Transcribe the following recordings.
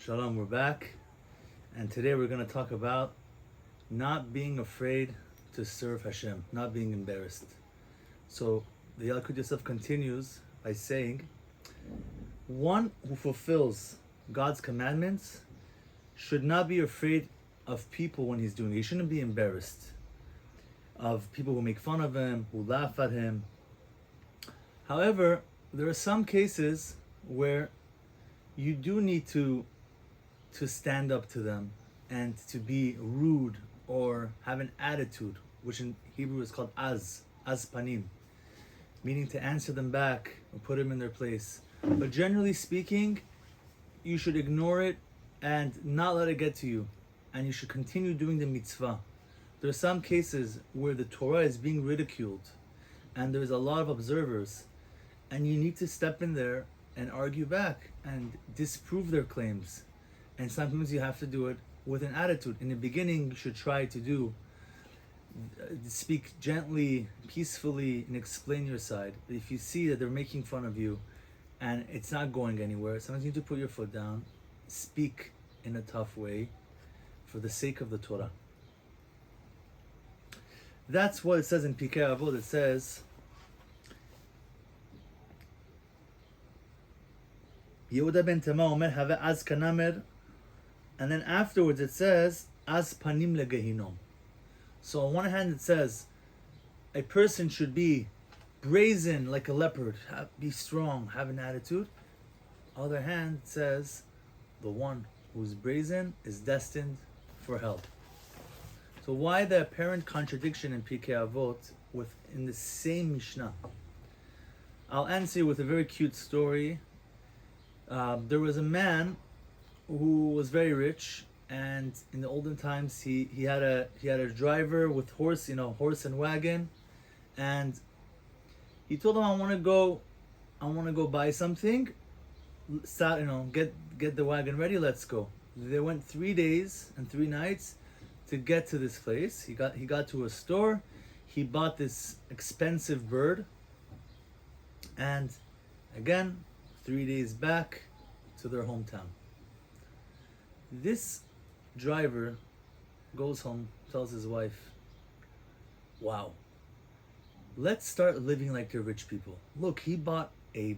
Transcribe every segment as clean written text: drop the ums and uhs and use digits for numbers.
Shalom, we're back, and today we're going to talk about not being afraid to serve Hashem, not being embarrassed. So the Yalkut Yosef continues by saying, one who fulfills God's commandments should not be afraid of people when he's doing it. He shouldn't be embarrassed of people who make fun of him, who laugh at him. However, there are some cases where you do need to stand up to them and to be rude or have an attitude, which in Hebrew is called az panim, meaning to answer them back or put them in their place. But generally speaking, you should ignore it and not let it get to you, and you should continue doing the mitzvah. There are some cases where the Torah is being ridiculed and there's a lot of observers, and you need to step in there and argue back and disprove their claims. And sometimes you have to do it with an attitude. In the beginning, you should try to speak gently, peacefully, and explain your side. But if you see that they're making fun of you and it's not going anywhere, sometimes you need to put your foot down, speak in a tough way for the sake of the Torah. That's what it says in Pirkei Avot. It says, Yehuda ben Tema omer have az kanamer, and then afterwards it says az panim legehinom. So on one hand it says a person should be brazen like a leopard, be strong, have an attitude. On the other hand it says the one who's brazen is destined for hell. So why the apparent contradiction in Pirkei Avot in the same Mishnah? I'll answer you with a very cute story. There was a man who was very rich, and in the olden times he had a driver with horse and wagon, and he told him, I want to go buy something. Get the wagon ready. Let's go. They went 3 days and 3 nights to get to this place. He got to a store. He bought this expensive bird, and again 3 days back to their hometown. This driver goes home, tells his wife, wow, let's start living like the rich people. Look, he bought a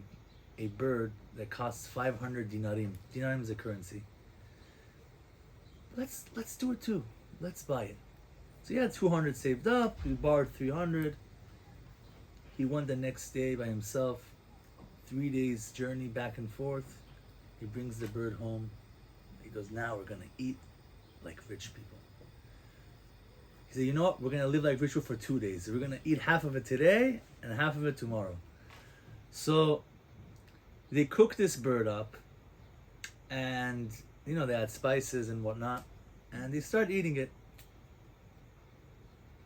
bird that costs 500 dinarim. Dinarim is a currency. Let's do it too. Let's buy it. So he had 200 saved up. He borrowed 300. He went the next day by himself. 3 days journey back and forth. He brings the bird home. He goes, now we're going to eat like rich people. He said, you know what? We're going to live like rich people for 2 days. We're going to eat half of it today and half of it tomorrow. So they cook this bird up, and they add spices and whatnot, and they start eating it.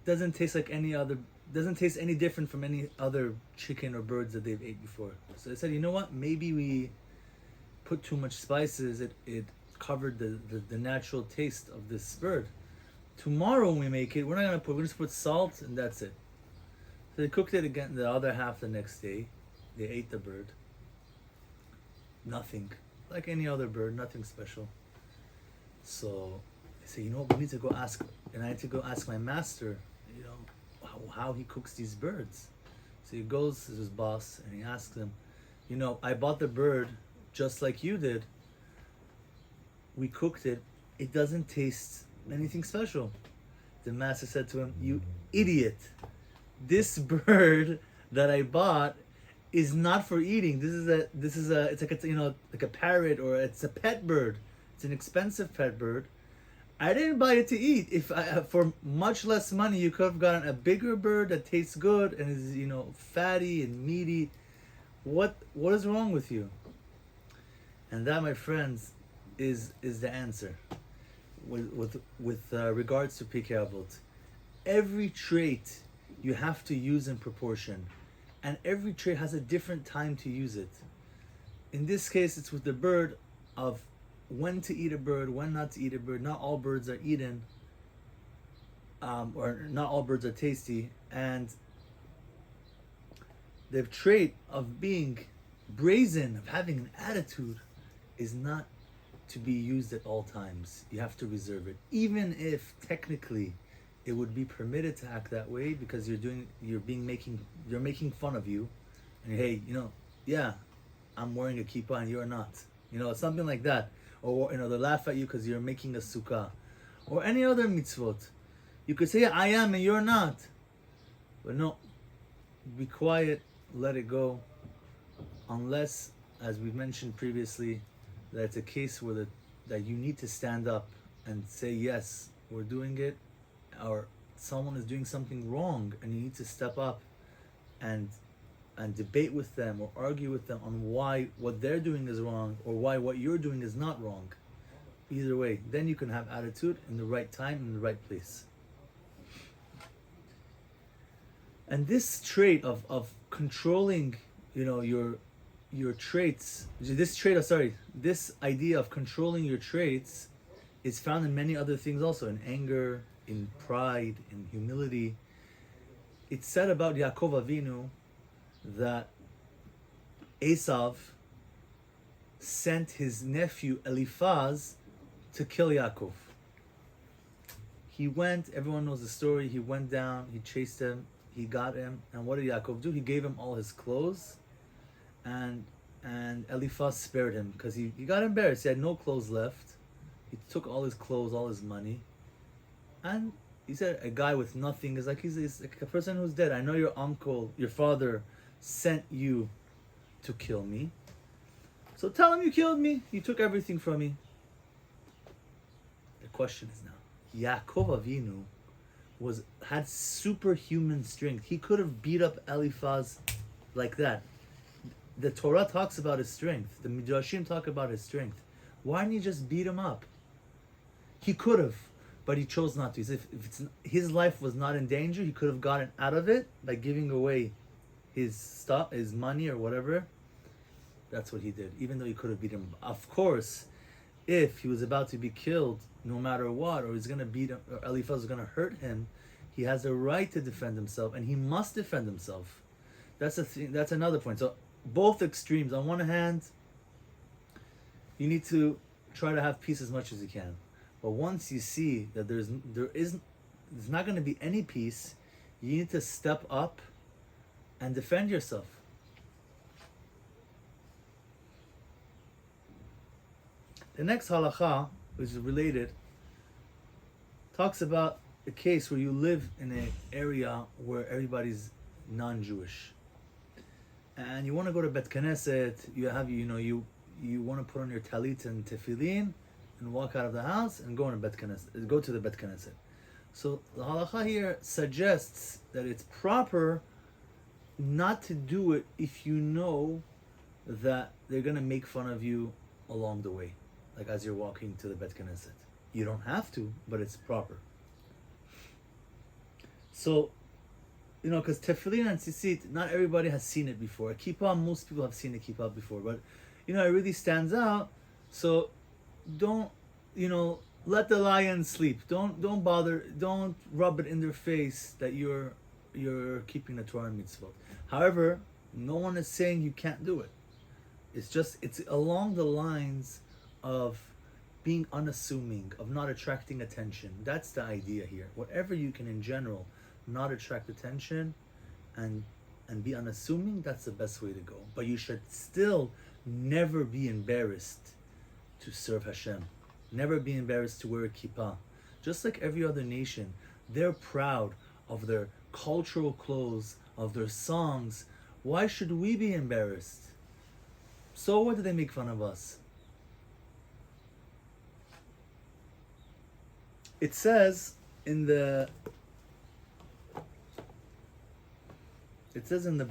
Doesn't taste any different from any other chicken or birds that they've ate before. So they said, you know what? Maybe we put too much spices. It covered the natural taste of this bird. Tomorrow when we make it, we're just put salt and that's it. So they cooked it again, the other half the next day. They ate the bird. Nothing. Like any other bird, nothing special. So they say, you know what? We need to go ask, and I had to go ask my master, how he cooks these birds. So he goes to his boss and he asks him, I bought the bird just like you did. We cooked it. It doesn't taste anything special. The master said to him, you idiot. This bird that I bought is not for eating. It's like a parrot, or it's a pet bird. It's an expensive pet bird. I didn't buy it to eat. If for much less money, you could have gotten a bigger bird that tastes good and is fatty and meaty. What is wrong with you? And that, my friends, is the answer with regards to Pirkei Avot. Every trait you have to use in proportion, and every trait has a different time to use it. In this case, it's with the bird of when to eat a bird, when not to eat a bird. Not all birds are eaten, or not all birds are tasty, and the trait of being brazen, of having an attitude, is not to be used at all times. You have to reserve it, even if technically it would be permitted to act that way, because you're making fun of you, and hey, yeah, I'm wearing a kippah and you're not. Something like that, or they laugh at you because you're making a sukkah, or any other mitzvot. You could say, I am and you're not, but no, be quiet, let it go, unless, as we mentioned previously, that it's a case where that you need to stand up and say, yes, we're doing it, or someone is doing something wrong and you need to step up and debate with them or argue with them on why what they're doing is wrong, or why what you're doing is not wrong. Either way, then you can have attitude in the right time, in the right place. And this trait of controlling, your traits, this idea of controlling your traits is found in many other things also, in anger, in pride, in humility. It's said about Yaakov Avinu that Esav sent his nephew Eliphaz to kill Yaakov. He went, everyone knows the story, he went down, he chased him, he got him, and what did Yaakov do? He gave him all his clothes, and Eliphaz spared him because he got embarrassed. He had no clothes left. He took all his clothes, all his money, and he said, a guy with nothing is like he's like a person who's dead. I know your uncle, your father, sent you to kill me, so tell him you killed me. You took everything from me. The question is now, Yaakov Avinu had superhuman strength. He could have beat up Eliphaz like that. The Torah talks about his strength. The Midrashim talk about his strength. Why didn't he just beat him up? He could have, but he chose not to. If his life was not in danger, he could have gotten out of it by giving away his stuff, his money or whatever. That's what he did, even though he could have beat him. Of course, if he was about to be killed, no matter what, or he's going to beat him, or Eliphaz is going to hurt him, he has a right to defend himself, and he must defend himself. That's a thing. That's another point. So both extremes. On one hand, you need to try to have peace as much as you can, but once you see that there's not going to be any peace, you need to step up and defend yourself. The next halacha, which is related, talks about a case where you live in an area where everybody's non-Jewish, and you want to go to Bet Knesset. You want to put on your talit and tefillin and walk out of the house and go to Bet Knesset. Go to the Bet Knesset. So the halacha here suggests that it's proper not to do it if you know that they're gonna make fun of you along the way, like as you're walking to the Bet Knesset. You don't have to, but it's proper. So, because tefillin and tzitzit, not everybody has seen it before. A kippah, most people have seen a kippah before, but it really stands out. So, don't, let the lion sleep. Don't bother. Don't rub it in their face that you're keeping the Torah and mitzvot. However, no one is saying you can't do it. It's along the lines of being unassuming, of not attracting attention. That's the idea here. Whatever you can in general not attract attention and be unassuming, that's the best way to go. But you should still never be embarrassed to serve Hashem. Never be embarrassed to wear a kippah. Just like every other nation, they're proud of their cultural clothes, of their songs. Why should we be embarrassed? So what do they make fun of us? It says in the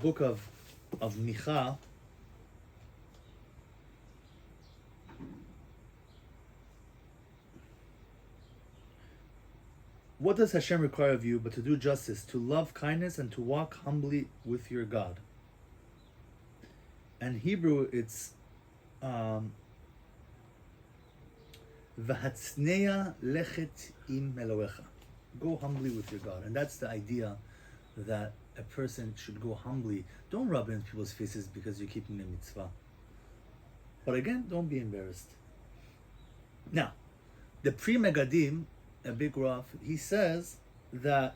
book of Micha, what does Hashem require of you but to do justice, to love kindness, and to walk humbly with your God? And Hebrew, it's V'hatzneya lechet im Elohecha. Go humbly with your God. And that's the idea, that a person should go humbly. Don't rub it in people's faces because you're keeping the mitzvah. But again, don't be embarrassed. Now, the Pri Megadim, a big Rav, he says that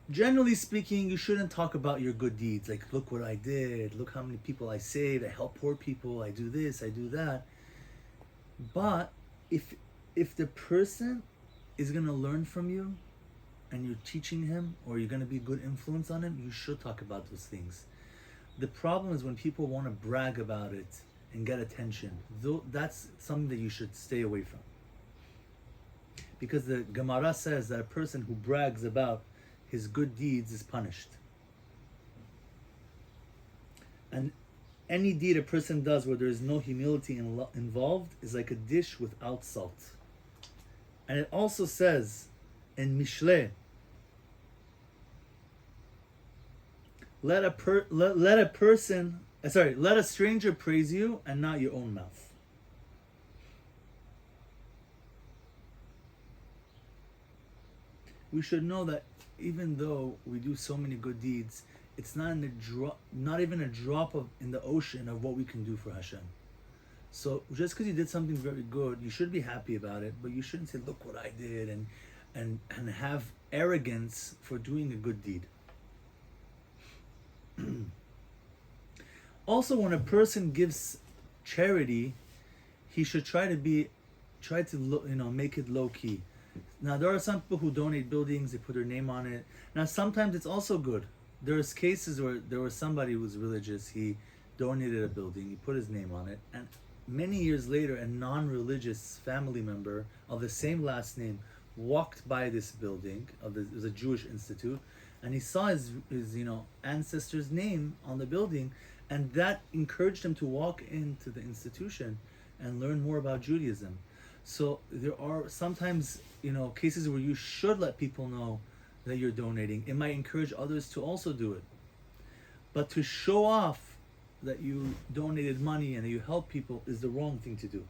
generally speaking, you shouldn't talk about your good deeds. Like, look what I did, look how many people I saved, I help poor people, I do this, I do that. But if the person is gonna learn from you and you're teaching him or you're gonna be a good influence on him, you should talk about those things. The problem is when people want to brag about it and get attention. Though that's something that you should stay away from. Because the Gemara says that a person who brags about his good deeds is punished. And any deed a person does where there is no humility involved is like a dish without salt. And it also says in Mishle, let a stranger praise you and not your own mouth. We should know that even though we do so many good deeds, it's not even a drop in the ocean of what we can do for Hashem. So just because you did something very good, you should be happy about it, but you shouldn't say, "Look what I did," and have arrogance for doing a good deed. Also, when a person gives charity, he should try to make it low key. Now, there are some people who donate buildings, they put their name on it. Now, sometimes it's also good. There's cases where there was somebody who was religious, he donated a building, he put his name on it, and many years later, a non-religious family member of the same last name walked by this building, it was a Jewish institute, and he saw his ancestor's name on the building, and that encouraged him to walk into the institution and learn more about Judaism. So there are sometimes, cases where you should let people know that you're donating. It might encourage others to also do it. But to show off that you donated money and that you help people is the wrong thing to do.